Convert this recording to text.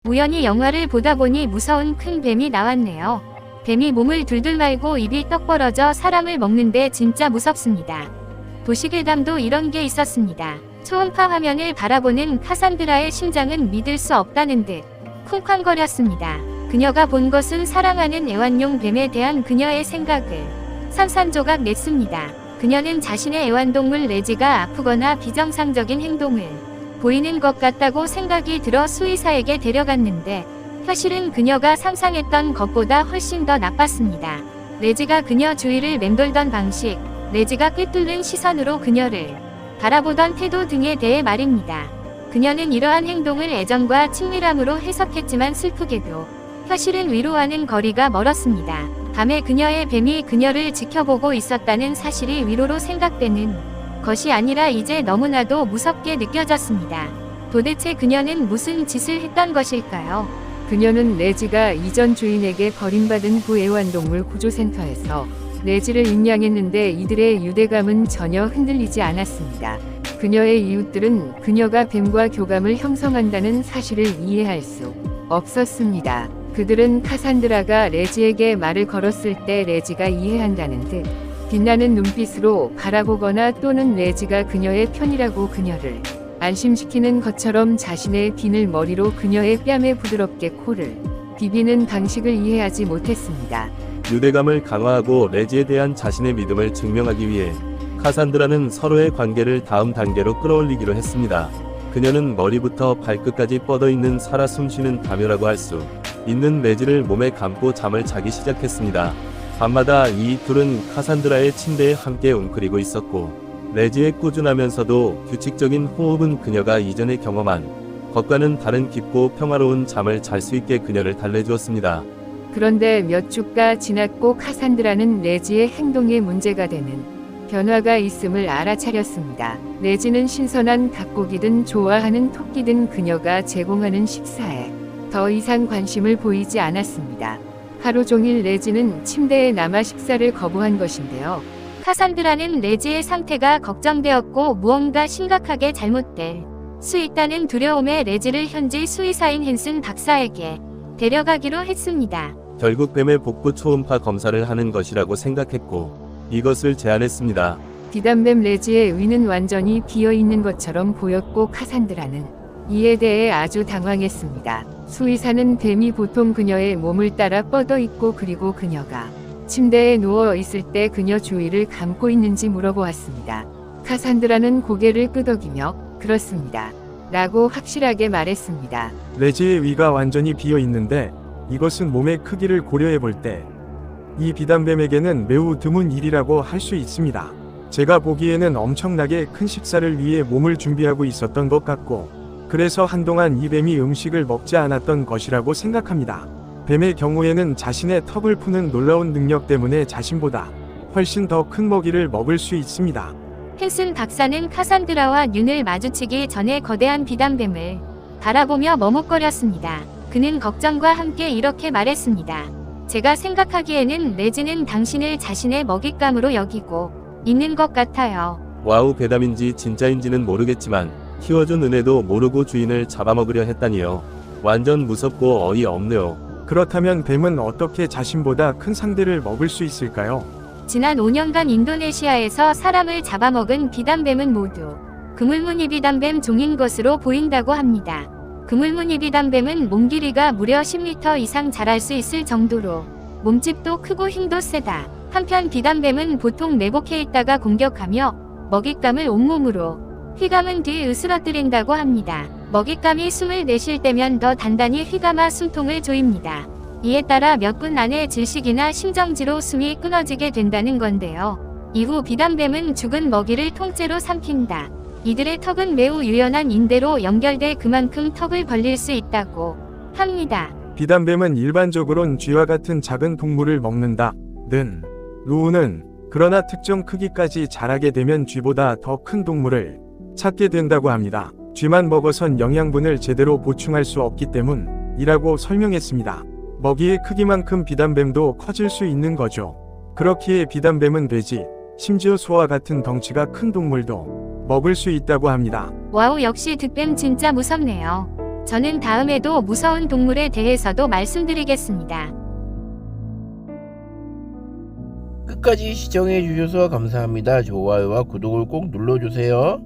우연히 영화를 보다 보니 무서운 큰 뱀이 나왔네요. 뱀이 몸을 둘둘 말고 입이 떡 벌어져 사람을 먹는데 진짜 무섭습니다. 도시괴담도 이런 게 있었습니다. 초음파 화면을 바라보는 카산드라의 심장은 믿을 수 없다는 듯 쿵쾅거렸습니다. 그녀가 본 것은 사랑하는 애완용 뱀에 대한 그녀의 생각을 산산조각 냈습니다. 그녀는 자신의 애완동물 레지가 아프거나 비정상적인 행동을 보이는 것 같다고 생각이 들어 수의사에게 데려갔는데 사실은 그녀가 상상했던 것보다 훨씬 더 나빴습니다. 레지가 그녀 주위를 맴돌던 방식, 레지가 꿰뚫는 시선으로 그녀를 바라보던 태도 등에 대해 말입니다. 그녀는 이러한 행동을 애정과 친밀함으로 해석했지만 슬프게도 사실은 위로와는 거리가 멀었습니다. 밤에 그녀의 뱀이 그녀를 지켜보고 있었다는 사실이 위로로 생각되는 것이 아니라 이제 너무나도 무섭게 느껴졌습니다. 도대체 그녀는 무슨 짓을 했던 것일까요? 그녀는 레지가 이전 주인에게 버림받은 후 애완동물 구조센터에서 레지를 입양했는데 이들의 유대감은 전혀 흔들리지 않았습니다. 그녀의 이웃들은 그녀가 뱀과 교감을 형성한다는 사실을 이해할 수 없었습니다. 그들은 카산드라가 레지에게 말을 걸었을 때 레지가 이해한다는 듯 빛나는 눈빛으로 바라보거나 또는 레지가 그녀의 편이라고 그녀를 안심시키는 것처럼 자신의 비늘 머리로 그녀의 뺨에 부드럽게 코를 비비는 방식을 이해하지 못했습니다. 유대감을 강화하고 레지에 대한 자신의 믿음을 증명하기 위해 카산드라는 서로의 관계를 다음 단계로 끌어올리기로 했습니다. 그녀는 머리부터 발끝까지 뻗어있는 살아 숨쉬는 다묘라고 할 수 있는 레지를 몸에 감고 잠을 자기 시작했습니다. 밤마다 이 둘은 카산드라의 침대에 함께 웅크리고 있었고 레지의 꾸준하면서도 규칙적인 호흡은 그녀가 이전에 경험한 것과는 다른 깊고 평화로운 잠을 잘 수 있게 그녀를 달래주었습니다. 그런데 몇 주가 지났고 카산드라는 레지의 행동에 문제가 되는 변화가 있음을 알아차렸습니다. 레지는 신선한 닭고기든 좋아하는 토끼든 그녀가 제공하는 식사에 더 이상 관심을 보이지 않았습니다. 하루 종일 레지는 침대에 남아 식사를 거부한 것인데요. 카산드라는 레지의 상태가 걱정되었고 무언가 심각하게 잘못될 수 있다는 두려움에 레지를 현지 수의사인 헨슨 박사에게 데려가기로 했습니다. 결국 뱀의 복부 초음파 검사를 하는 것이라고 생각했고 이것을 제안했습니다. 비단뱀 레지의 위는 완전히 비어있는 것처럼 보였고 카산드라는 이에 대해 아주 당황했습니다. 수의사는 뱀이 보통 그녀의 몸을 따라 뻗어있고 그리고 그녀가 침대에 누워 있을 때 그녀 주위를 감고 있는지 물어보았습니다. 카산드라는 고개를 끄덕이며 그렇습니다. 라고 확실하게 말했습니다. 레지의 위가 완전히 비어 있는데 이것은 몸의 크기를 고려해 볼 때 이 비단뱀에게는 매우 드문 일이라고 할 수 있습니다. 제가 보기에는 엄청나게 큰 식사를 위해 몸을 준비하고 있었던 것 같고 그래서 한동안 이 뱀이 음식을 먹지 않았던 것이라고 생각합니다. 뱀의 경우에는 자신의 턱을 푸는 놀라운 능력 때문에 자신보다 훨씬 더 큰 먹이를 먹을 수 있습니다. 헨슨 박사는 카산드라와 눈을 마주치기 전에 거대한 비단뱀을 바라보며 머뭇거렸습니다. 그는 걱정과 함께 이렇게 말했습니다. 제가 생각하기에는 레지는 당신을 자신의 먹잇감으로 여기고 있는 것 같아요. 와우, 괴담인지 진짜인지는 모르겠지만 키워준 은혜도 모르고 주인을 잡아먹으려 했다니요. 완전 무섭고 어이없네요. 그렇다면 뱀은 어떻게 자신보다 큰 상대를 먹을 수 있을까요? 지난 5년간 인도네시아에서 사람을 잡아먹은 비단뱀은 모두 그물무늬 비단뱀 종인 것으로 보인다고 합니다. 그물무늬 비단뱀은 몸 길이가 무려 10m 이상 자랄 수 있을 정도로 몸집도 크고 힘도 세다. 한편 비단뱀은 보통 내복해 있다가 공격하며 먹잇감을 온몸으로 휘감은 뒤 으스러뜨린다고 합니다. 먹잇감이 숨을 내쉴 때면 더 단단히 휘감아 숨통을 조입니다. 이에 따라 몇 분 안에 질식이나 심정지로 숨이 끊어지게 된다는 건데요. 이후 비단뱀은 죽은 먹이를 통째로 삼킨다. 이들의 턱은 매우 유연한 인대로 연결돼 그만큼 턱을 벌릴 수 있다고 합니다. 비단뱀은 일반적으론 쥐와 같은 작은 동물을 먹는다는 루우는 그러나 특정 크기까지 자라게 되면 쥐보다 더 큰 동물을 찾게 된다고 합니다. 쥐만 먹어선 영양분을 제대로 보충할 수 없기 때문이라고 설명했습니다. 먹이의 크기만큼 비단뱀도 커질 수 있는 거죠. 그렇기에 비단뱀은 돼지, 심지어 소와 같은 덩치가 큰 동물도 먹을 수 있다고 합니다. 와우, 역시 득뱀 진짜 무섭네요. 저는 다음에도 무서운 동물에 대해서도 말씀드리겠습니다. 끝까지 시청해 주셔서 감사합니다. 좋아요와 구독을 꼭 눌러주세요.